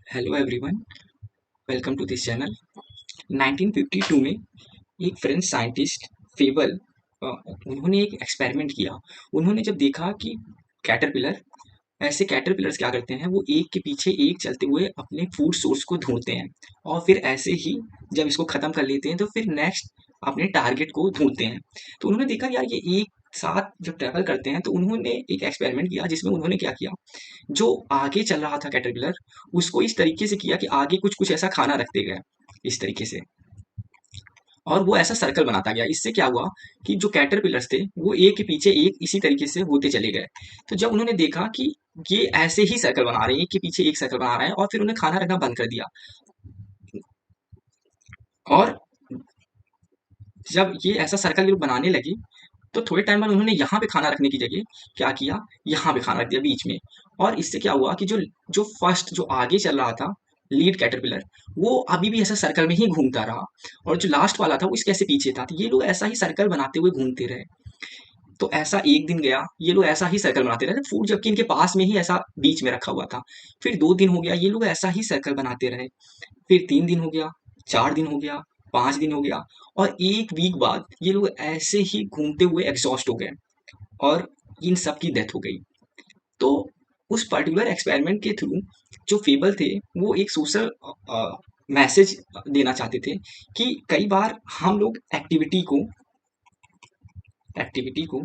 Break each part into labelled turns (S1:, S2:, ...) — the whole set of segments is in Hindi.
S1: Hello everyone, welcome to this channel. 1952 में एक फ्रेंच साइंटिस्ट फेबल उन्होंने एक एक्सपेरिमेंट किया। उन्होंने जब देखा कि कैटरपिलर ऐसे कैटरपिलर्स क्या करते हैं, वो एक के पीछे एक चलते हुए अपने फूड सोर्स को ढूंढते हैं और फिर ऐसे ही जब इसको खत्म कर लेते हैं तो फिर नेक्स्ट अपने टारगेट को ढूंढते हैं। तो उन्होंने देखा यार ये एक साथ जब ट्रैवल करते हैं तो उन्होंने एक एक्सपेरिमेंट किया जिसमें उन्होंने क्या किया, जो आगे चल रहा था कैटरपिलर उसको इस तरीके से किया कि आगे कुछ कुछ ऐसा खाना रखते गए इस तरीके से, और वो ऐसा सर्कल बनाता गया। इससे क्या हुआ कि जो कैटरपिलर्स थे वो एक के पीछे एक इसी तरीके से होते चले गए। तो जब उन्होंने देखा कि ये ऐसे ही सर्कल बना रहे हैं, एक के पीछे एक सर्कल बना रहे हैं, और फिर उन्हें खाना रखना बंद कर दिया। और जब ये ऐसा सर्कल ये लोग बनाने लगे तो थोड़े टाइम बाद उन्होंने यहाँ पे खाना रखने की जगह क्या किया, यहाँ पे खाना रख दिया बीच में। और इससे क्या हुआ कि जो जो फर्स्ट जो आगे चल रहा था लीड कैटरपिलर, वो अभी भी ऐसा सर्कल में ही घूमता रहा, और जो लास्ट वाला था वो इसके ऐसे पीछे था। तो ये लोग ऐसा ही सर्कल बनाते हुए घूमते रहे। तो ऐसा एक दिन गया, ये लोग ऐसा ही सर्कल बनाते रहे फूड, जबकि इनके पास में ही ऐसा बीच में रखा हुआ था। फिर 2 दिन हो गया, ये लोग ऐसा ही सर्कल बनाते रहे। फिर 3 दिन हो गया, 4 दिन हो गया, 5 दिन हो गया, और एक वीक बाद ये लोग ऐसे ही घूमते हुए एग्जॉस्ट हो गए और इन सब की डेथ हो गई। तो उस पर्टिकुलर एक्सपेरिमेंट के थ्रू जो फेबल थे वो एक सोशल मैसेज देना चाहते थे कि कई बार हम लोग एक्टिविटी को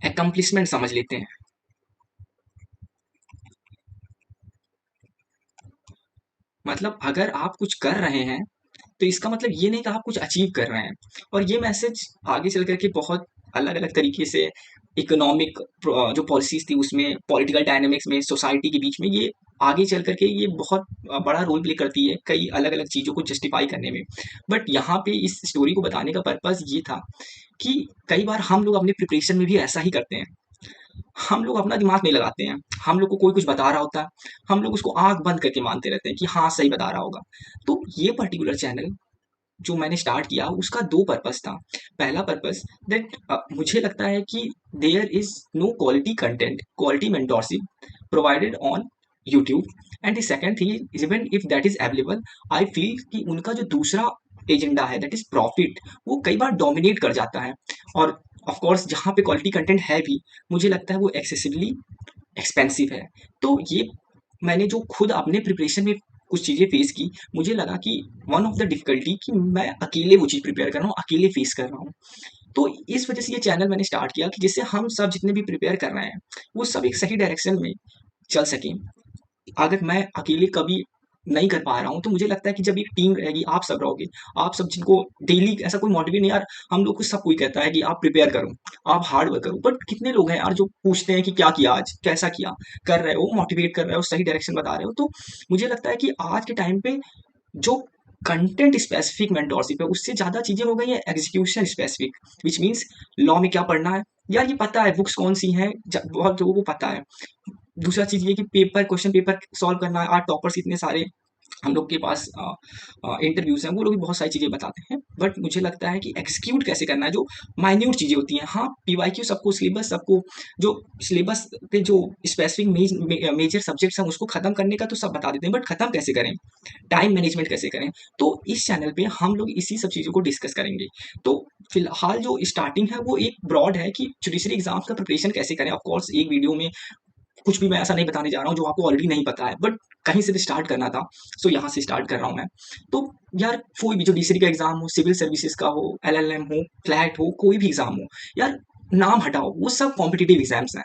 S1: एकम्प्लिशमेंट समझ लेते हैं। मतलब अगर आप कुछ कर रहे हैं तो इसका मतलब ये नहीं कि आप कुछ अचीव कर रहे हैं। और ये मैसेज आगे चल करके बहुत अलग अलग तरीके से इकोनॉमिक जो पॉलिसीज थी उसमें, पॉलिटिकल डायनेमिक्स में, सोसाइटी के बीच में, ये आगे चल करके ये बहुत बड़ा रोल प्ले करती है कई अलग अलग चीज़ों को जस्टिफाई करने में। बट यहाँ पे इस स्टोरी को बताने का पर्पज़ ये था कि कई बार हम लोग अपने प्रिपरेशन में भी ऐसा ही करते हैं। हम लोग अपना दिमाग नहीं लगाते हैं। हम लोग को कोई कुछ बता रहा होता है, हम लोग उसको आंख बंद करके मानते रहते हैं कि हाँ सही बता रहा होगा। तो ये पर्टिकुलर चैनल जो मैंने स्टार्ट किया उसका दो पर्पस था। पहला पर्पस दैट मुझे लगता है कि there is no quality content, quality mentorship provided on YouTube. And the second thing, even if that is available, I feel कि उनका जो दूसरा एजेंडा है दैट इज प्रॉफिट, वो कई बार डोमिनेट कर जाता है। और ऑफ कोर्स जहाँ पे क्वालिटी कंटेंट है भी, मुझे लगता है वो एक्सेसिवली एक्सपेंसिव है। तो ये मैंने जो खुद अपने प्रिपरेशन में कुछ चीज़ें फेस की, मुझे लगा कि वन ऑफ द डिफिकल्टी कि मैं अकेले वो चीज़ प्रिपेयर कर रहा हूँ, अकेले फेस कर रहा हूँ। तो इस वजह से ये चैनल मैंने स्टार्ट किया कि जिससे हम सब जितने भी प्रिपेयर कर रहे हैं वो सब एक सही डायरेक्शन में चल सकें। अगर मैं अकेले कभी नहीं कर पा रहा हूँ तो मुझे लगता है कि जब एक टीम रहेगी, आप सब रहोगे, आप सब जिनको डेली ऐसा कोई मोटिवेट नहीं यार, हम लोग को सब कोई कहता है कि आप प्रिपेयर करो, आप हार्ड वर्क करो, बट कितने लोग हैं यार जो पूछते हैं कि क्या किया आज, कैसा किया, कर रहे हो, मोटिवेट कर रहे हो, सही डायरेक्शन बता रहे हो। तो मुझे लगता है कि आज के टाइम पे जो कंटेंट स्पेसिफिक मेंटोरशिप है उससे ज़्यादा चीज़ें हो गई हैं execution specific, which means law में क्या पढ़ना है यार ये पता है, बुक्स कौन सी हैं बहुत लोगों को पता है। दूसरा चीज़ ये कि पेपर क्वेश्चन पेपर सॉल्व करना है, आज टॉपर्स इतने सारे हम लोग के पास इंटरव्यूज हैं, वो लोग भी बहुत सारी चीज़ें बताते हैं, बट मुझे लगता है कि एक्सिक्यूट कैसे करना है, जो माइन्यूट चीज़ें होती हैं। हाँ पीवाईक्यू सबको, सिलेबस सबको, जो सिलेबस पे जो स्पेसिफिक मेजर सब्जेक्ट्स हैं उसको खत्म करने का तो सब बता देते हैं, बट खत्म कैसे करें, टाइम मैनेजमेंट कैसे करें। तो इस चैनल पे हम लोग इसी सब चीज़ों को डिस्कस करेंगे। तो फिलहाल जो स्टार्टिंग है वो एक ब्रॉड है कि जुडिशरी एग्जाम्स का प्रिपरेशन कैसे करें। ऑफ कोर्स एक वीडियो में कुछ भी मैं ऐसा नहीं बताने जा रहा हूँ जो आपको ऑलरेडी नहीं पता है, बट कहीं से भी स्टार्ट करना था, सो यहाँ से स्टार्ट कर रहा हूँ मैं। तो यार कोई भी जो डीसीडी का एग्जाम हो, सिविल सर्विसेज का हो, एलएलएम हो, फ्लैट हो, कोई भी एग्जाम हो यार, नाम हटाओ, वो सब कॉम्पिटिटिव एग्जाम्स हैं।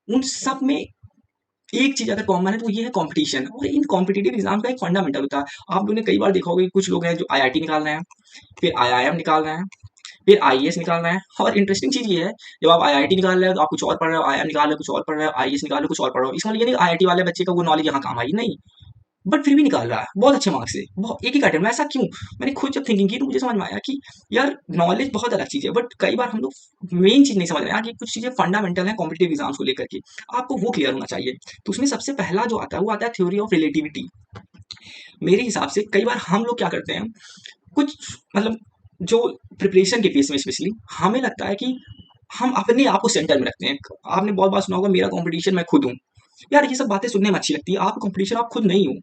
S1: उन सब में एक चीज अगर कॉमन है तो ये है कंपटीशन, और इन कॉम्पिटिटिव एग्जाम का एक फंडामेंटल होता है। आप लोगों ने कई बार देखा होगा कि कुछ लोग हैं जो आईआईटी निकाल रहे हैं, फिर आईआईएम निकाल रहे हैं, फिर आईएएस निकाल रहे हैं। और इंटरेस्टिंग चीज ये है, जब आप आईआईटी निकाल रहे हो तो आप कुछ और पढ़ रहे हो, आईआईएम निकाल रहे हो कुछ और पढ़ रहे हो, आईएएस निकाल रहे हो कुछ और पढ़ रहे हो। इसका मतलब ये नहीं आईआईटी वाले बच्चे का वो नॉलेज यहाँ काम आई नहीं, बट फिर भी निकाल रहा है बहुत अच्छे मार्क्स से, बहुत एक ही अटेम्प्ट में। ऐसा क्यों? मैंने खुद जब थिंकिंग की तो मुझे समझ में आया कि यार नॉलेज बहुत अलग चीज है, बट कई बार हम लोग मेन चीज नहीं समझ रहे हैं कि कुछ चीजें फंडामेंटल है कॉम्पिटेटिव एग्जाम्स को लेकर के, आपको वो क्लियर होना चाहिए। तो उसमें सबसे पहला जो आता है वो आता है थ्योरी ऑफ रिलेटिविटी। मेरे हिसाब से कई बार हम लोग क्या करते हैं, कुछ मतलब जो प्रिपरेशन के फेस में स्पेशली हमें लगता है कि हम अपने आप को सेंटर में रखते हैं। आपने बहुत बार सुना होगा मेरा कंपटीशन मैं खुद हूँ। यार ये सब बातें सुनने में अच्छी लगती है, आपका कंपटीशन आप खुद नहीं हो,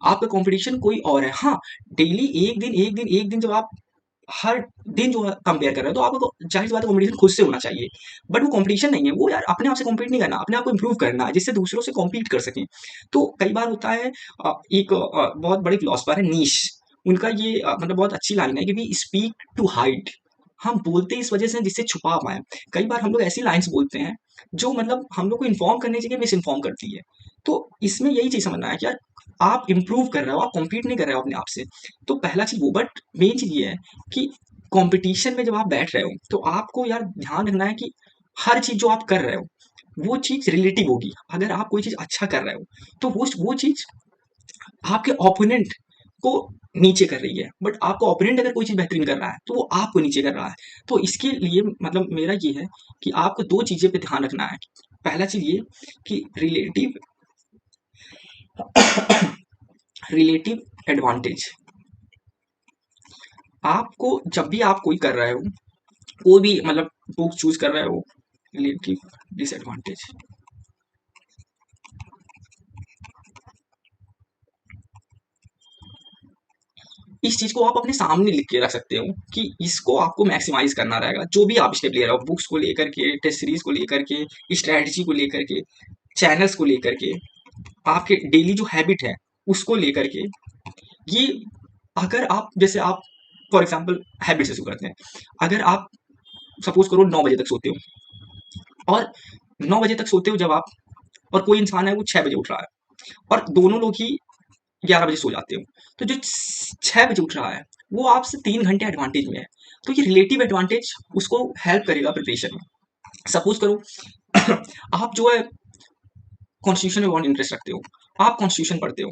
S1: आपका कंपटीशन कोई और है। हाँ, डेली एक दिन जब आप हर दिन जो है कंपेयर कर रहे हो, तो आपको जाहिर सी बात है कंपटीशन खुद से होना चाहिए। बट वो कंपटीशन नहीं है, वो यार अपने आप से कॉम्पीट नहीं करना, अपने आप को इम्प्रूव करना है जिससे दूसरों से कॉम्पीट कर सकें। तो कई बार होता है एक बहुत बड़े फिलोसफर है नीश, उनका ये मतलब बहुत अच्छी लाइन है कि वी स्पीक टू हाइड, हम बोलते इस वजह से हैं जिससे छुपा पाए। कई बार हम लोग ऐसी लाइन्स बोलते हैं जो मतलब हम लोग को इन्फॉर्म करने की जगह मिस इन्फॉर्म करती है। तो इसमें यही चीज़ समझना है कि यार आप इम्प्रूव कर रहे हो, आप कॉम्पीट नहीं कर रहे हो अपने आप से। तो पहला चीज़ वो, बट मेन चीज़ ये है कि कंपटीशन में जब आप बैठ रहे हो तो आपको यार ध्यान रखना है कि हर चीज़ जो आप कर रहे हो वो चीज़ रिलेटिव होगी। अगर आप कोई चीज़ अच्छा कर रहे हो तो वो चीज़ आपके ओपोनेंट को नीचे कर रही है, बट आपका ओपोनेंट अगर कोई चीज़ बेहतरीन कर रहा है तो वो आपको नीचे कर रहा है। तो इसके लिए मतलब मेरा ये है कि आपको 2 चीज़ें पे ध्यान रखना है। पहला चीज़ ये कि रिलेटिव एडवांटेज, आपको जब भी आप कोई कर रहे हो, कोई भी मतलब बुक चूज़ कर रहे हो, रिलेटिव डिसएडवांटेज, इस चीज़ को आप अपने सामने लिख के रख सकते हो कि इसको आपको मैक्सिमाइज़ करना रहेगा। जो भी आप स्टेप ले रहे हो, बुक्स को लेकर के, टेस्ट सीरीज़ को लेकर के, स्ट्रैटेजी को लेकर के, चैनल्स को लेकर के, आपके डेली जो हैबिट है, उसको लेकर के, ये अगर आप जैसे आप फॉर एग्ज़ाम्पल हैबिट से शुरू करते हैं। अगर आप सपोज़ करो 9 बजे तक सोते हो और 9 बजे तक सोते हो जब आप, और कोई इंसान है वो 6 बजे उठ रहा है और दोनों लोग ही 11 बजे सो जाते हो। तो जो 6 बजे उठ रहा है, वो आपसे 3 घंटे एडवांटेज में है। तो ये रिलेटिव एडवांटेज उसको हेल्प करेगा प्रिपरेशन में। सपोज़ करो आप जो है कॉन्स्टिट्यूशन में बहुत इंटरेस्ट रखते हो, आप कॉन्स्टिट्यूशन पढ़ते हो,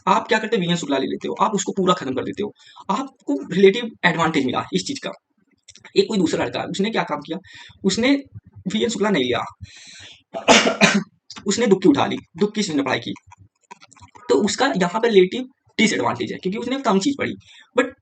S1: आप क्या करते हो वीएन शुक्ला ले लेते हो, आप उसको पूरा खत्म कर देते हो। आपको रिलेटिव एडवांटेज मिला इस चीज़ का। एक कोई दूसरा लड़का है, उसने क्या काम किया, उसने वीएन शुक्ला नहीं लिया, उसने दुक्की उठा ली, दुक्की से उसने पढ़ाई की। तो उसका यहाँ पे रिलेटिव डिसएडवांटेज है क्योंकि उसने कम चीज़ पढ़ी। बट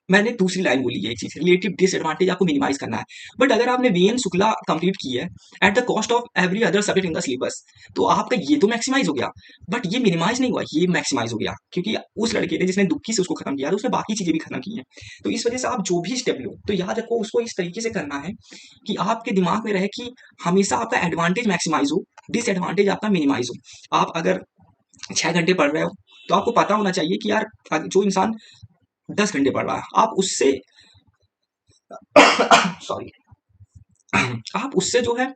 S1: मैंने दूसरी लाइन बोली है एक चीज़, रिलेटिव डिसएडवांटेज आपको मिनिमाइज़ करना है। बट अगर आपने वीएन शुक्ला कंप्लीट की है at the cost of every other subject in the syllabus, तो आपका ये तो मैक्सिमाइज़ हो गया, बट ये मिनिमाइज़ नहीं हुआ, ये मैक्सिमाइज़ हो गया क्योंकि उस लड़के ने जिसने दुक्की से उसको खत्म किया, तो उसने बाकी चीज़ें भी खत्म की हैं। तो इस वजह से आप जो भी स्टेप लो, तो याद रखो उसको इस तरीके से करना है कि आपके दिमाग में रहे कि हमेशा आपका एडवांटेज मैक्सिमाइज़ हो, डिसएडवांटेज आपका मिनिमाइज़ हो। आप अगर 6 घंटे पढ़ रहे हो, तो आपको पता होना चाहिए कि यार जो इंसान 10 घंटे पढ़ रहा है, आप उससे सॉरी आप उससे जो है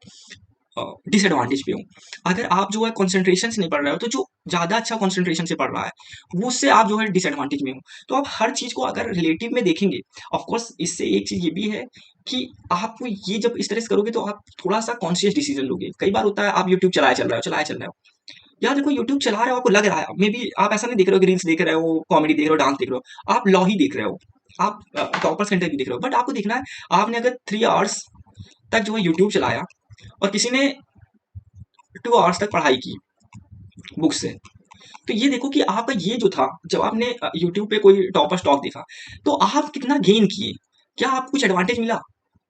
S1: डिसएडवांटेज पे हो। अगर आप जो है कंसंट्रेशन से नहीं पढ़ रहे हो, तो जो ज़्यादा अच्छा कंसंट्रेशन से पढ़ रहा है, वो उससे आप जो है डिसएडवांटेज में हो। तो आप हर चीज़ को अगर रिलेटिव में देखेंगे, ऑफ कोर्स इससे एक चीज़ ये भी है कि आपको ये जब इस तरह से करोगे, तो आप थोड़ा-सा कॉन्शियस डिसीजन लोगे। कई बार होता है आप यूट्यूब चलाए चल रहे हो। यार देखो यूट्यूब चला रहे हो, आपको लग रहा है, मे बी आप ऐसा नहीं देख रहे हो कि रील्स देख रहे हो, कॉमेडी देख रहे हो, डांस देख रहे हो, आप लॉ ही देख रहे हो, आप टॉपर्स का इंटरव्यू देख रहे हो। बट आपको देखना है, आपने अगर 3 आवर्स तक जो है यूट्यूब चलाया और किसी ने 2 आवर्स तक पढ़ाई की बुक से, तो ये देखो कि आपका ये जो था, जब आपने यूट्यूब पे कोई टॉपर स्टॉक देखा, तो आप कितना गेन किए? क्या आपको कुछ एडवांटेज मिला?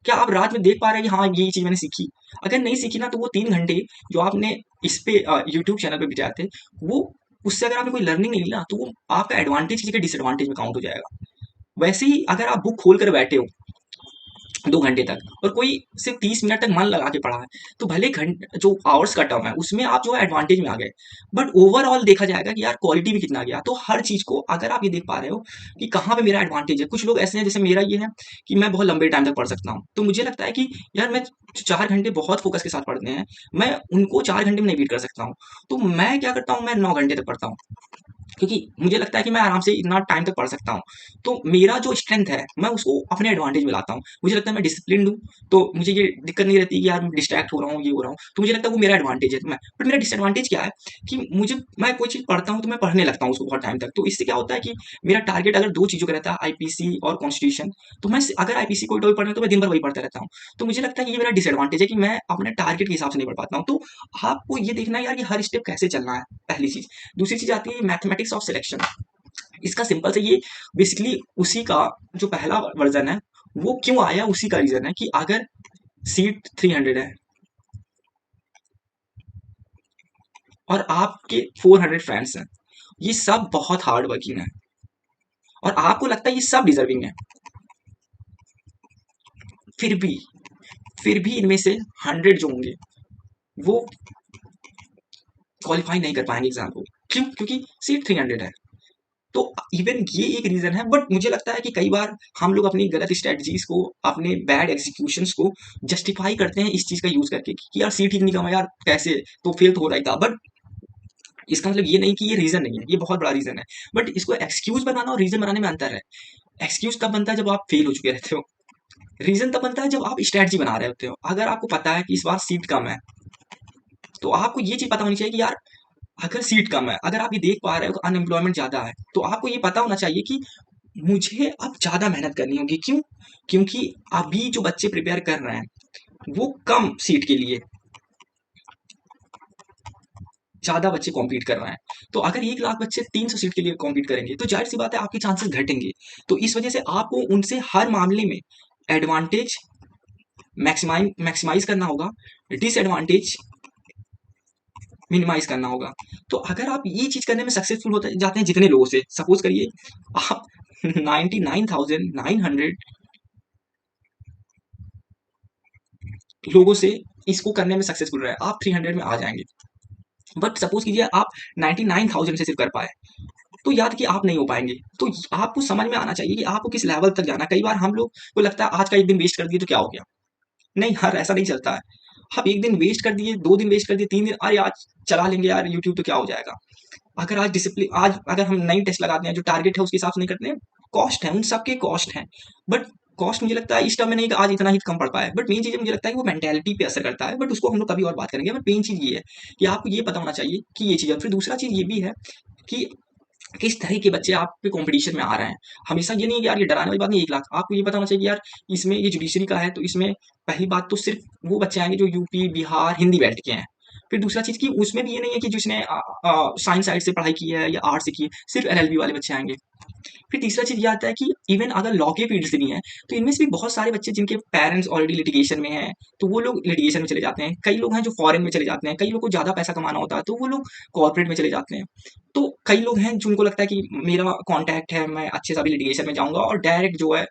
S1: क्या आप रात में देख पा रहे हैं कि हाँ, ये चीज़ मैंने सीखी? अगर नहीं सीखी ना, तो वो 3 घंटे जो आपने इस पे यूट्यूब चैनल पे बिताए थे, वो उससे अगर आपने कोई लर्निंग नहीं ली ना, तो वो आपका एडवांटेज की जगह डिसएडवांटेज में काउंट हो जाएगा। वैसे ही अगर आप बुक खोल कर बैठे हो 2 घंटे तक और कोई सिर्फ 30 मिनट तक मन लगा के पढ़ा है, तो भले जो आवर्स का टर्म है उसमें आप जो है एडवांटेज में आ गए, बट ओवरऑल देखा जाएगा कि यार क्वालिटी में कितना गया। तो हर चीज़ को अगर आप ये देख पा रहे हो कि कहाँ पे मेरा एडवांटेज है। कुछ लोग ऐसे हैं, जैसे मेरा ये है कि मैं बहुत लंबे टाइम तक पढ़ सकता हूँ, तो मुझे लगता है कि यार मैं 4 घंटे बहुत फोकस के साथ पढ़ते हैं, मैं उनको 4 घंटे में नहीं बीट कर सकता हूँ। तो मैं क्या करता हूँ, मैं 9 घंटे तक पढ़ता हूँ क्योंकि मुझे लगता है कि मैं आराम से इतना टाइम तक पढ़ सकता हूँ। तो मेरा जो स्ट्रेंथ है, मैं उसको अपने एडवांटेज में लाता हूँ। मुझे लगता है मैं डिसिप्लिन्ड हूँ, तो मुझे ये दिक्कत नहीं रहती कि यार मैं डिस्ट्रैक्ट हो रहा हूँ, ये हो रहा हूँ। तो मुझे लगता है वो मेरा एडवांटेज है। तो मैं, बट मेरा डिसएडवांटेज क्या है कि मैं कोई चीज़ पढ़ता हूँ, तो मैं पढ़ने लगता हूँ उसको बहुत टाइम तक। तो इससे क्या होता है कि मेरा टारगेट अगर 2 चीज़ों का रहता है, आईपीसी और कॉन्स्टिट्यूशन, तो मैं अगर आईपीसी कोई टॉपिक पढ़ना है, तो मैं दिन भर वही पढ़ता रहता हूँ। तो मुझे लगता है कि ये मेरा डिसएडवांटेज है कि मैं अपने टारगेट के हिसाब से नहीं पढ़ पाता हूँ। तो आपको ये देखना है यार कि हर स्टेप कैसे चलना है, पहली चीज़। दूसरी चीज़ आती है मैथमेटिक्स ऑफ सिलेक्शन। इसका सिंपल से ये बेसिकली उसी का जो पहला वर्जन है, वो क्यों आया उसी का रीजन है कि अगर सीट 300 है और आपके 400 फ्रेंड्स हैं, ये सब बहुत हार्ड वर्किंग है और आपको लगता है ये सब डिजर्विंग है, फिर भी फिर भी इनमें से 100 जो होंगे वो क्वालिफाई नहीं कर पाएंगे एग्जाम को। क्यों? क्योंकि सीट 300 है। तो इवन ये एक रीजन है, बट मुझे लगता है कि कई बार हम लोग अपनी गलत स्ट्रेटजीज को, अपने बैड एग्जीक्यूशंस को जस्टिफाई करते हैं इस चीज का यूज करके कि यार सीट ठीक नहीं कमा यार, कैसे, तो फेल तो हो रहा ही था। बट इसका मतलब ये नहीं कि ये रीजन नहीं है, ये बहुत बड़ा रीजन है। बट इसको एक्सक्यूज बनाना और रीजन बनाने में अंतर है। एक्सक्यूज तब बनता है जब आप फेल हो चुके रहते हो, रीजन तब बनता है जब आप स्ट्रेटजी बना रहे होते हो। अगर आपको पता है कि इस बार सीट कम है, तो आपको ये चीज पता होनी चाहिए कि यार अगर सीट कम है, अगर आप ये देख पा रहे हो कि अनएम्प्लॉयमेंट ज्यादा है, तो आपको ये पता होना चाहिए कि मुझे अब ज्यादा मेहनत करनी होगी। क्यों? क्योंकि अभी जो बच्चे प्रिपेयर कर रहे हैं वो कम सीट के लिए ज्यादा बच्चे कॉम्पीट कर रहे हैं। तो अगर 1 लाख बच्चे 300 सीट के लिए कॉम्पीट करेंगे तो जाहिर सी बात है आपके चांसेस घटेंगे। तो इस वजह से आपको उनसे हर मामले में एडवांटेज मैक्सिमाइज करना होगा, डिसएडवांटेज मिनिमाइज करना होगा। तो अगर आप ये चीज करने में सक्सेसफुल होते जाते हैं जितने लोगों से, सपोज करिए आप 99,900 लोगों से इसको करने में सक्सेसफुल रहे, आप 300 में आ जाएंगे। बट सपोज कीजिए आप 99,000 से सिर्फ कर पाए, तो याद कि आप नहीं हो पाएंगे। तो आपको समझ में आना चाहिए कि आपको किस लेवल तक जाना। कई बार हम लोग को लगता है आज का एक दिन वेस्ट कर दिए तो क्या हो गया। नहीं यार, ऐसा नहीं चलता है। आप एक दिन वेस्ट कर दिए, 2 दिन वेस्ट कर दिए, 3 दिन, अरे आज चला लेंगे यार यूट्यूब, तो क्या हो जाएगा। अगर आज डिसिप्लिन, आज अगर हम नई टेस्ट लगाते हैं, जो टारगेट है उसके हिसाब से नहीं करते हैं, कॉस्ट है, उन सबके कॉस्ट है। बट कॉस्ट मुझे लगता है इस टर्म में नहीं कि आज इतना ही कम पड़ पाया, बट मेन चीज मुझे लगता है कि वो मेंटेलिटी पे असर करता है। बट उसको हम लोग कभी और बात करेंगे। बट मेन चीज ये है कि आपको ये पता होना चाहिए कि ये चीज है। फिर दूसरा चीज ये भी है कि किस तरह के बच्चे आप पे कंपटीशन में आ रहे हैं। हमेशा ये नहीं है कि यार ये डराने वाली बात नहीं, 1 लाख, आपको ये पता होना चाहिए कि यार इसमें ये जुडिशरी का है, तो इसमें पहली बात तो सिर्फ वो बच्चे आएंगे जो यूपी बिहार हिंदी बेल्ट के हैं। फिर दूसरा चीज कि उसमें भी ये नहीं है कि जिसने साइंस साइड से पढ़ाई की है या आर्ट से की है, सिर्फ एलएलबी वाले बच्चे आएंगे। फिर तीसरा चीज ये आता है कि इवन अगर लॉ के फील्ड से भी हैं, तो इनमें से भी बहुत सारे बच्चे जिनके पेरेंट्स ऑलरेडी लिटिगेशन में हैं, तो वो लोग लिटिगेशन में चले जाते हैं। कई लोग हैं जो फॉरेन में चले जाते हैं, कई लोग को ज्यादा पैसा कमाना होता है तो वो लोग कॉर्पोरेट में चले जाते हैं। तो कई लोग हैं जिनको लगता है कि मेरा कॉन्टैक्ट है, मैं अच्छे से अभी लिटिगेशन में जाऊंगा और डायरेक्ट जो है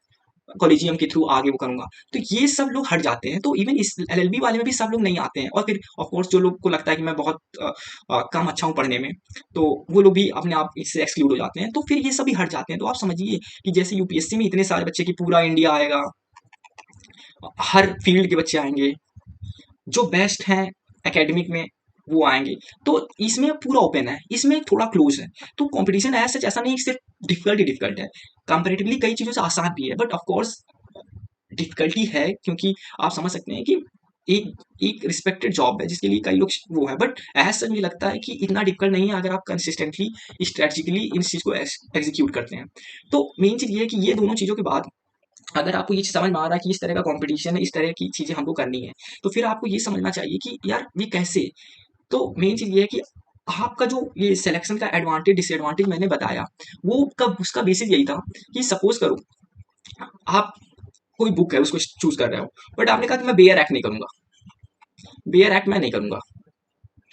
S1: कॉलेजियम के थ्रू आगे वो करूंगा। तो ये सब लोग हट जाते हैं। तो इवन इस एलएलबी वाले में भी सब लोग नहीं आते हैं। और फिर ऑफ कोर्स जो लोग को लगता है कि मैं बहुत कम अच्छा हूँ पढ़ने में, तो वो लोग भी अपने आप इससे एक्सक्लूड हो जाते हैं। तो फिर ये सभी हट जाते हैं। तो आप समझिए कि जैसे यूपीएससी में इतने सारे बच्चे की पूरा इंडिया आएगा, हर फील्ड के बच्चे आएंगे, जो बेस्ट हैं एकेडमिक में वो आएंगे। तो इसमें पूरा ओपन है, इसमें थोड़ा क्लोज है। तो कंपटीशन ऐसा ऐसा नहीं कि सिर्फ डिफिकल्ट ही डिफिकल्ट है, कंपेरेटिवली कई चीजों से आसान भी है। बट ऑफ कोर्स डिफिकल्टी है, क्योंकि आप समझ सकते हैं कि एक एक रिस्पेक्टेड जॉब है जिसके लिए कई लोग वो है। बट ऐसा मुझे लगता है कि इतना डिफिकल्ट नहीं है अगर आप कंसिस्टेंटली स्ट्रेटेजिकली इन चीज को एग्जीक्यूट करते हैं। तो मेन चीज ये है कि ये दोनों चीजों के बाद अगर आपको ये चीज समझ में आ रहा है कि इस तरह का कंपटीशन है, इस तरह की चीजें हमको करनी है, तो फिर आपको ये समझना चाहिए कि यार ये कैसे। तो मेन चीज ये है कि आपका जो ये सिलेक्शन का एडवांटेज डिसएडवांटेज मैंने बताया, वो कब उसका बेसिस यही था कि सपोज करो आप कोई बुक है उसको चूज कर रहे हो, बट आपने कहा कि मैं बेयर एक्ट नहीं करूंगा, बेयर एक्ट मैं नहीं करूंगा।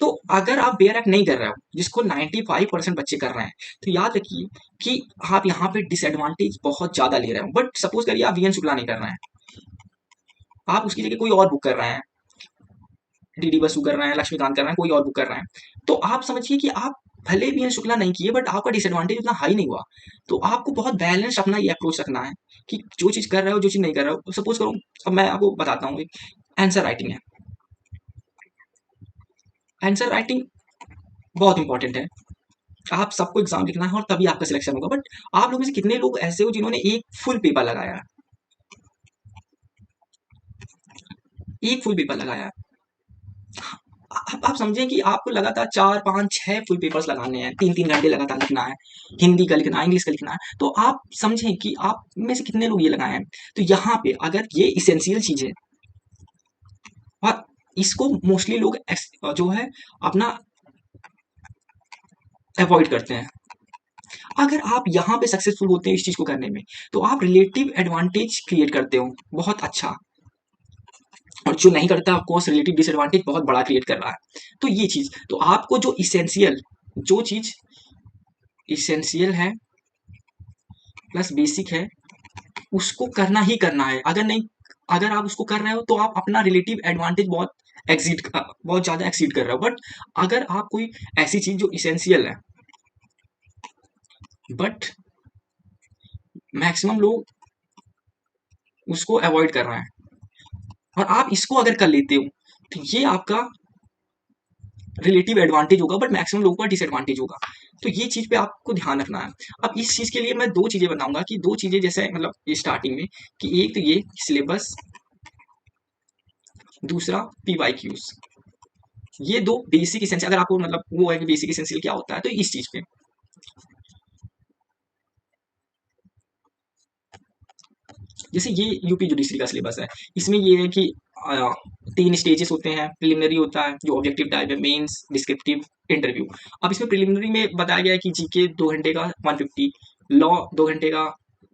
S1: तो अगर आप बेयर एक्ट नहीं कर रहे हो, जिसको 95% बच्चे कर रहे हैं, तो याद रखिए कि आप यहाँ पे डिसएडवांटेज बहुत ज्यादा ले रहे हो। बट सपोज करिए आप वीएन शुक्ला नहीं कर रहे हैं, आप उसकी जगह कोई और बुक कर रहे हैं, डीडी बसु कर रहे हैं, लक्ष्मीकांत कर रहे हैं, कोई और बुक कर रहे हैं, तो आप समझिए कि आप भले भी शुक्ला नहीं किए, बट आपका डिसएडवांटेज उतना हाई नहीं हुआ। तो आपको बहुत बैलेंस अपना ये अप्रोच रखना है कि जो चीज कर रहे हो जो चीज नहीं कर रहे हो। सपोज करो, अब मैं आपको बताता हूँ, आंसर राइटिंग है। आंसर राइटिंग बहुत इंपॉर्टेंट है, आप सबको एग्जाम लिखना है और तभी आपका सिलेक्शन होगा। बट आप लोगों में से कितने लोग ऐसे हो जिन्होंने एक फुल पेपर लगाया है, एक फुल पेपर लगाया है। आप समझें कि आपको लगातार 4 5 6 फुल पेपर्स लगाने हैं, 3 3 घंटे लगातार लिखना है, हिंदी का लिखना है, इंग्लिश का लिखना है। तो आप समझें कि आप में से कितने लोग ये लगाए हैं। तो यहाँ पे अगर ये इसेंशियल चीज है और इसको मोस्टली लोग जो है अपना अवॉइड करते हैं। अगर आप यहाँ पे सक्सेसफुल होते हैं इस चीज को करने में, तो आप रिलेटिव एडवांटेज क्रिएट करते हो बहुत अच्छा। और जो नहीं करता ऑफकोर्स रिलेटिव डिसएडवांटेज बहुत बड़ा क्रिएट कर रहा है। तो ये चीज, तो आपको जो इसेंशियल, जो चीज इसेंशियल है प्लस बेसिक है, उसको करना ही करना है। अगर नहीं, अगर आप उसको कर रहे हो तो आप अपना रिलेटिव एडवांटेज बहुत ज्यादा एक्सीड कर रहे हो। बट अगर आप कोई ऐसी चीज जो इसेंशियल है बट मैक्सिमम लोग उसको अवॉइड कर रहे हैं, और आप इसको अगर कर लेते हो, तो ये आपका रिलेटिव एडवांटेज होगा, बट मैक्सिमम लोगों का डिसएडवांटेज होगा। तो ये चीज पे आपको ध्यान रखना है। अब इस चीज के लिए मैं दो चीजें बताऊंगा, कि दो चीजें जैसे मतलब स्टार्टिंग में, कि एक तो ये सिलेबस, दूसरा पीवाईक्यूज। ये दो बेसिक इसेंशियल, अगर आपको मतलब वो है कि बेसिक इसेंशियल क्या होता है, तो इस चीज पे जैसे ये यूपी जुडिशरी का सिलेबस है, इसमें ये है कि अ, तीन स्टेजेस होते हैं। प्रिलिमिनरी होता है जो ऑब्जेक्टिव टाइप है, मेंस, डिस्क्रिप्टिव, इंटरव्यू। अब इसमें प्रिलिमिनरी में बताया गया है कि जीके 2 घंटे का 150, लॉ 2 घंटे का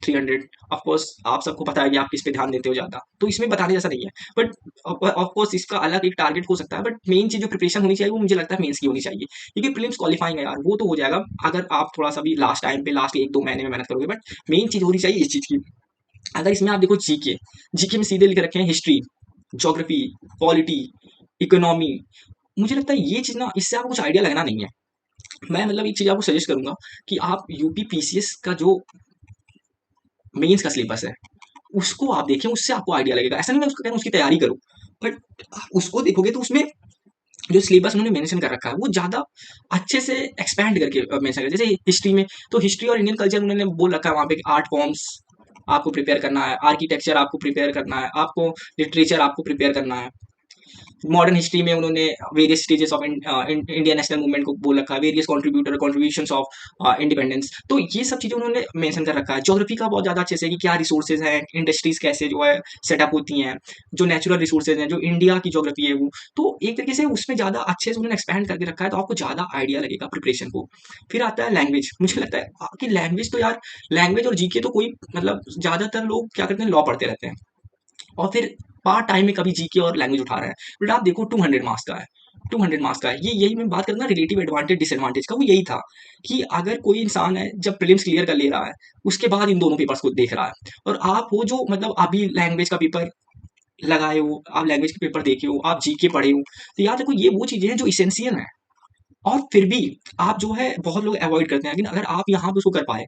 S1: 300। ऑफकोर्स आप सबको पता है कि आप किस पे ध्यान देते हो ज्यादा, तो इसमें बताने जैसा नहीं है। बट ऑफकोर्स इसका अलग एक टारगेट हो सकता है, बट मेन चीज जो प्रिपरेशन होनी चाहिए वो मुझे लगता है मेंस की होनी चाहिए, क्योंकि प्रीलिम्स क्वालिफाइंग है यार, वो तो हो जाएगा अगर आप थोड़ा सा भी लास्ट टाइम पे लास्ट 1-2 महीने में मेहनत करोगे। बट मेन चीज होनी चाहिए इस चीज की। अगर इसमें आप देखो जीके, जीके में सीधे लिख रखे हैं हिस्ट्री, ज्योग्राफी, पॉलिटी, इकोनॉमी। मुझे लगता है ये चीज ना, इससे आपको कुछ आइडिया लगना नहीं है। मैं मतलब एक चीज आपको सजेस्ट करूंगा कि आप यूपी पीसीएस का जो मेंस का सिलेबस है उसको आप देखें, उससे आपको आइडिया लगेगा। ऐसा नहीं मैं उसको कह रहा हूँ उसकी तैयारी करो, बट उसको देखोगे तो उसमें जो सिलेबस उन्होंने मेंशन कर रखा है वो ज्यादा अच्छे से एक्सपैंड करके मेंशन कर, जैसे हिस्ट्री में तो हिस्ट्री और इंडियन कल्चर उन्होंने बोल रखा है वहाँ पे कि आर्ट फॉर्म्स आपको प्रिपेयर करना है, आर्किटेक्चर आपको प्रिपेयर करना है, आपको लिटरेचर आपको प्रिपेयर करना है। मॉडर्न हिस्ट्री में उन्होंने various stages of Indian national movement को बोल रखा है, वेरियस कॉन्ट्रीब्यूशंस ऑफ इंडिपेंडेंस। तो ये सब चीजें उन्होंने मेंशन कर रखा है। ज्योग्राफी का बहुत ज्यादा अच्छे से कि क्या रिसोर्सेज हैं, इंडस्ट्रीज कैसे जो है सेटअप होती हैं, जो नेचुरल रिसोर्सेज हैं, जो इंडिया की ज्योग्राफी है वो। तो एक तरीके से उसमें ज्यादा अच्छे से उन्होंने एक्सपैंड करके रखा है, तो आपको ज्यादा आइडिया लगेगा प्रिपरेशन को। फिर आता है लैंग्वेज। मुझे लगता है कि लैंग्वेज तो यार, लैंग्वेज और जीके तो कोई मतलब ज्यादातर लोग क्या करते हैं, लॉ पढ़ते रहते हैं और फिर पार्ट टाइम में कभी जीके और लैंग्वेज उठा रहा है। बट आप देखो 200 मार्क्स का है, 200 मार्क्स का है ये। यही मैं बात करना रिलेटिव एडवांटेज डिसएडवांटेज का, वो यही था कि अगर कोई इंसान है जब प्रीलिम्स क्लियर कर ले रहा है उसके बाद इन दोनों पेपर्स को देख रहा है, और आप हो जो मतलब अभी लैंग्वेज का पेपर लगाए हो, आप लैंग्वेज के पेपर देखे हो, आप जीके पढ़े हो, तो याद रखो ये वो चीजें हैं जो इसेंशियल है। और फिर भी आप जो है बहुत लोग अवॉइड करते हैं, लेकिन अगर आप यहाँ पे उसको कर पाए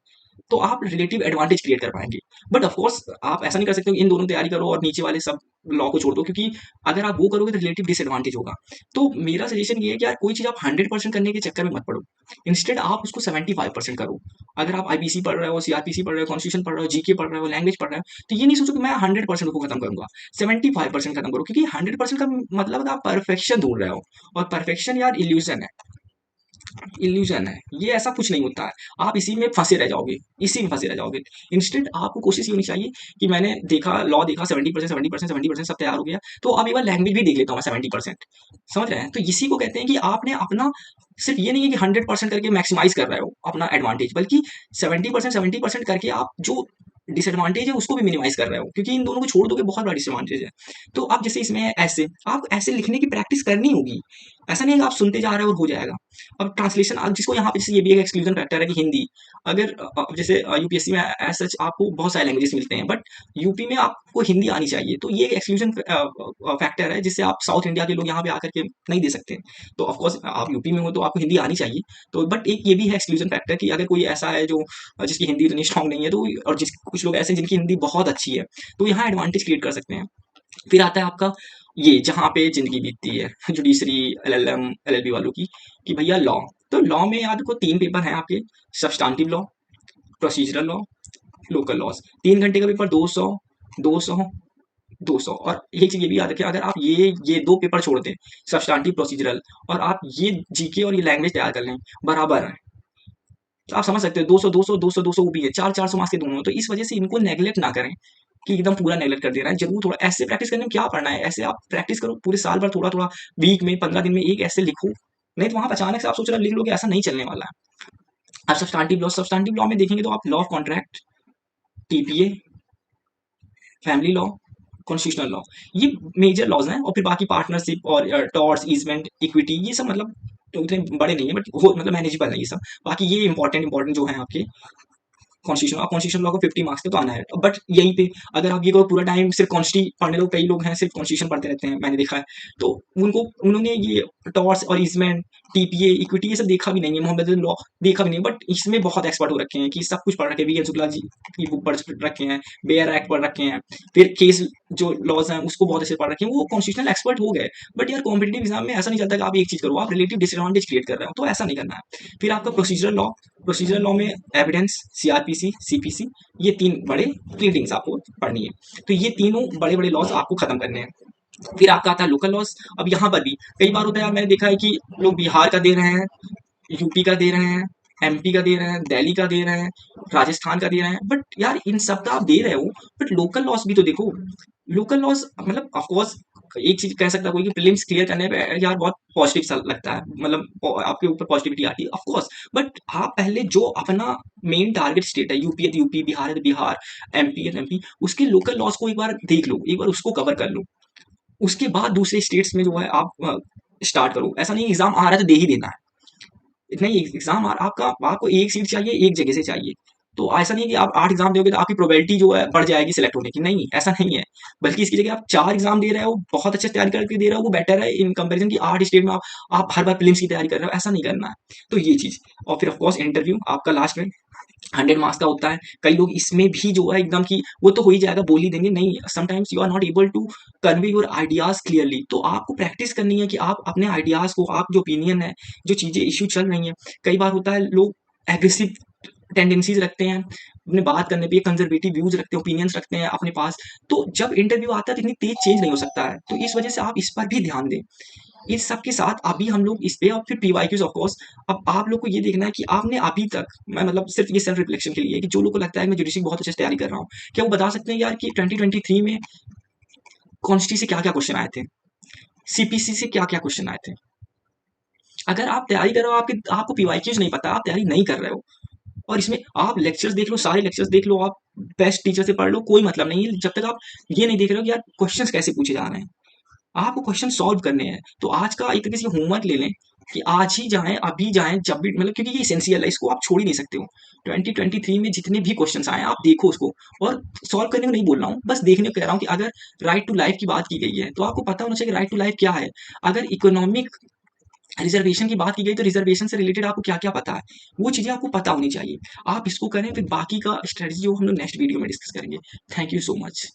S1: तो आप रिलेटिव एडवांटेज क्रिएट कर पाएंगे। बट ऑफ कोर्स आप ऐसा नहीं कर सकते हो कि इन दोनों तैयारी करो और नीचे वाले सब लॉ को छोड़ दो, क्योंकि अगर आप वो करोगे तो रिलेटिव डिसएडवांटेज होगा। तो मेरा सजेशन ये है कि यार कोई चीज आप 100% करने के चक्कर में मत पड़ो, इंस्टेड आप उसको 75% करो। अगर आप आईपीसी पढ़ रहे हो, सीआरपीसी पढ़ रहे हो, कॉन्स्टिट्यूशन पढ़ रहे हो, जीके पढ़ रहे हो, लैंग्वेज पढ़ रहे हो, तो ये नहीं सोचो कि मैं 100% को खत्म करूंगा, 75% खत्म करो, क्योंकि 100% का मतलब आप परफेक्शन ढूंढ रहे हो, और परफेक्शन यार इल्यूजन है, इल्यूजन है, ये ऐसा कुछ नहीं होता है। आप इसी में फंसे रह जाओगे, इसी में फंसे रह जाओगे। इंस्टेंट आपको कोशिश ये होनी चाहिए कि मैंने देखा लॉ देखा 70%, 70%, 70% सब तैयार हो गया, तो अब एक बार लैंग्वेज भी देख लेता हूँ मैं 70%। समझ रहे हैं? तो इसी को कहते हैं कि आपने अपना सिर्फ ये नहीं है कि 100% करके मैक्सिमाइज कर रहे हो अपना एडवांटेज, बल्कि 70% करके आप जो डिसएडवांटेज है उसको भी मिनिमाइज कर रहे हो, क्योंकि इन दोनों को छोड़ दोगे बहुत बड़ा डिसएडवांटेज है। तो अब जैसे इसमें है ऐसे, आप ऐसे लिखने की प्रैक्टिस करनी होगी। ऐसा नहीं है कि आप सुनते जा रहे हो और हो जाएगा। अब ट्रांसलेशन जिसको यहाँ पे जैसे ये भी एक एक्सक्लूजन फैक्टर है कि हिंदी, अगर जैसे यूपीएससी में एज सच आपको बहुत सारे लैंग्वेजेस मिलते हैं, बट यूपी में आपको हिंदी आनी चाहिए, तो ये एक एक्सक्लूजन फैक्टर है जिससे आप साउथ इंडिया के लोग यहाँ पे आकर के नहीं दे सकते। तो ऑफकोर्स आप यूपी में हो तो आपको हिंदी आनी चाहिए। तो बट एक ये भी है एक्सक्लूजन फैक्टर कि अगर कोई ऐसा है जो जिसकी हिंदी इतनी स्ट्रांग नहीं है, तो और जिस कुछ लोग ऐसे हैं जिनकी हिंदी बहुत अच्छी है, तो यहाँ एडवांटेज क्रिएट कर सकते हैं। फिर आता है आपका ये जहाँ पे जिंदगी बीतती है जुडिशरी, एलएलएम, एलएलबी वालों की, कि भैया लॉ। तो लॉ में याद को 3 पेपर हैं आपके, substantive law, procedural law, local laws. 3 घंटे का पेपर, 200, 200, 200। और एक चीज ये भी याद रखें, अगर आप ये दो पेपर छोड़ दें, सब्सटांटिव प्रोसीजरल, और आप ये जीके और ये लैंग्वेज तैयार कर लें, बराबर है। तो आप समझ सकते हो 200, 200, 200, 200 वो भी है, 400 मार्क्स के दोनों। तो इस वजह से इनको नेगलेक्ट ना करें कि एकदम पूरा नेगलेक्ट कर देना है। जरूर थोड़ा ऐसे प्रैक्टिस करने में क्या पढ़ना है, ऐसे आप प्रैक्टिस करो पूरे साल भर, थोड़ा थोड़ा वीक में 15 दिन में एक ऐसे लिखो। नहीं तो वहां पर अचानक से आप सोच रहे हो लिख लोगे, ऐसा नहीं चलने वाला है। अब सब्सटैंटिव लॉ में देखेंगे तो आप law of contract, TPA, family law, constitutional law, ये मेजर लॉज हैं। और फिर बाकी पार्टनरशिप और टॉर्ट्स, ईजमेंट, इक्विटी, ये सब मतलब तो उतने बड़े नहीं है, बट वो मतलब मैनेजेबल है ये सब। बाकी ये इंपॉर्टेंट इंपॉर्टेंट जो है आपके कॉन्स्टिट्यूशन लॉ को 50 मार्क्स पे तो आना है। बट यहीं पे अगर आप ये कहो पूरा टाइम सिर्फ कॉन्स्टी पढ़ने लो, कई लोग हैं सिर्फ कॉन्स्टिट्यूशन पढ़ते रहते हैं, मैंने देखा है। तो उनको उन्होंने ये टॉर्स और इजमेंट, टीपीए, इक्विटी, ये सब देखा भी नहीं है, मोहम्मद लॉ देखा भी नहीं, बट इसमें बहुत एक्सपर्ट हो रखे हैं कि सब कुछ पढ़ रखे हैं। वी एन शुक्ला जी की बुक पढ़ रखे हैं, बेयर एक्ट पढ़ रखे हैं, फिर केस जो लॉज हैं उसको बहुत अच्छे पढ़ रखे हैं, वो कॉन्स्टिट्यूशनल एक्सपर्ट हो गए। बट यार कॉम्पिटेटिव एग्जाम में ऐसा नहीं चलता कि आप एक चीज करो, आप रिलेटिव डिसएडवांटेज क्रिएट कर रहे हो, तो ऐसा नहीं करना है। फिर आपका प्रोसीजरल लॉ में एविडेंस, सीआरपीसी, सीपीसी, ये तीन बड़े प्लीडिंग्स आपको पढ़नी है। तो ये तीनों बड़े बड़े लॉज आपको खत्म करने हैं। फिर आपका आता है लोकल लॉज। अब यहाँ पर भी कई बार होता है यार, मैंने देखा है कि लोग बिहार का दे रहे हैं, यूपी का दे रहे हैं, एमपी का दे रहे हैं, दिल्ली का दे रहे हैं, राजस्थान का दे रहे हैं, बट यार इन सब का आप दे रहे हो, बट लोकल लॉस भी तो देखो। लोकल लॉस मतलब ऑफकोर्स एक चीज कह सकता है कोई कि प्रीलिम्स क्लियर करने पे यार बहुत पॉजिटिव सा लगता है, मतलब आपके ऊपर पॉजिटिविटी आती है ऑफकोर्स। बट आप पहले जो अपना मेन टारगेट स्टेट है, यूपी है तो यूपी, बिहार है तो बिहार, एमपी है तो एमपी, उसके लोकल लॉस को एक बार देख लो, एक बार उसको कवर कर लो। उसके बाद दूसरे स्टेट्स में जो है आप स्टार्ट करो। ऐसा नहीं एग्जाम आ रहा है तो दे ही देना है, इतना ही एग्जाम आपका, आपको एक सीट चाहिए एक जगह से चाहिए। तो ऐसा नहीं है कि आप 8 एग्जाम दोगे तो आपकी प्रोबेबिलिटी जो है बढ़ जाएगी सिलेक्ट होने की, नहीं ऐसा नहीं है। बल्कि इसकी जगह आप 4 एग्जाम दे रहे हो, बहुत अच्छे से तैयारी करके दे रहे हो, वो बेटर है इन कंपैरिजन की 8 स्टेट में आप हर बार प्रीलिम्स की तैयारी कर रहे हो, ऐसा नहीं करना है। तो ये चीज। और फिर ऑफकोर्स इंटरव्यू आपका लास्ट में 100 मार्क्स का होता है। कई लोग इसमें भी जो है एकदम की वो तो हो ही जाएगा, बोल ही देंगे, नहीं sometimes you are not able to convey your ideas clearly. तो आपको प्रैक्टिस करनी है कि आप अपने आइडियाज को, आप जो ओपिनियन है, जो चीजें इश्यू चल रही हैं, कई बार होता है लोग एग्रेसिव टेंडेंसीज रखते हैं अपने बात करने पे, कंजर्वेटिव व्यूज रखते हैं, ओपिनियंस रखते हैं अपने पास। तो जब इंटरव्यू आता है तो इतनी तेज चेंज नहीं हो सकता है, तो इस वजह से आप इस पर भी ध्यान दें। इस सब के साथ अभी हम लोग इस पे, और फिर पीवाईक्यूज ऑफ कोर्स। अब आप लोग को ये देखना है कि आपने अभी तक, मैं मतलब सिर्फ ये सेल्फ रिफ्लेक्शन के लिए कि जो लोग को लगता है मैं जुडिशरी बहुत अच्छे से तैयारी कर रहा हूँ, क्या वो बता सकते हैं यार कि 2023 में कॉन्स्टी से क्या क्या क्वेश्चन आए थे, सीपीसी से क्या क्या क्वेश्चन आए थे। अगर आप तैयारी कर रहे हो, आपको पीवाईक्यूज नहीं पता, आप तैयारी नहीं कर रहे हो, और इसमें आप लेक्चर्स देख लो, सारे लेक्चर्स देख लो, आप बेस्ट टीचर से पढ़ लो, कोई मतलब नहीं है जब तक आप ये नहीं देख रहे हो कि यार क्वेश्चंस कैसे पूछे जा रहे हैं। आपको क्वेश्चन सॉल्व करने हैं, तो आज का एक तरीके से होमवर्क ले लें कि आज ही जाएं, अभी जाएं, जब भी, मतलब क्योंकि ये एसेंशियल है, इसको आप छोड़ ही नहीं सकते हो। 2023 में जितने भी क्वेश्चंस आए आप देखो उसको, और सॉल्व करने को नहीं बोल रहा हूँ, बस देखने को कह रहा हूँ कि अगर राइट टू लाइफ की बात की गई है तो आपको पता होना चाहिए राइट टू लाइफ क्या है। अगर इकोनॉमिक रिजर्वेशन की बात की गई तो रिजर्वेशन से रिलेटेड आपको क्या क्या पता है, वो चीजें आपको पता होनी चाहिए। आप इसको करें, फिर बाकी का स्ट्रेटजी जो हम लोग नेक्स्ट वीडियो में डिस्कस करेंगे। Thank you so much.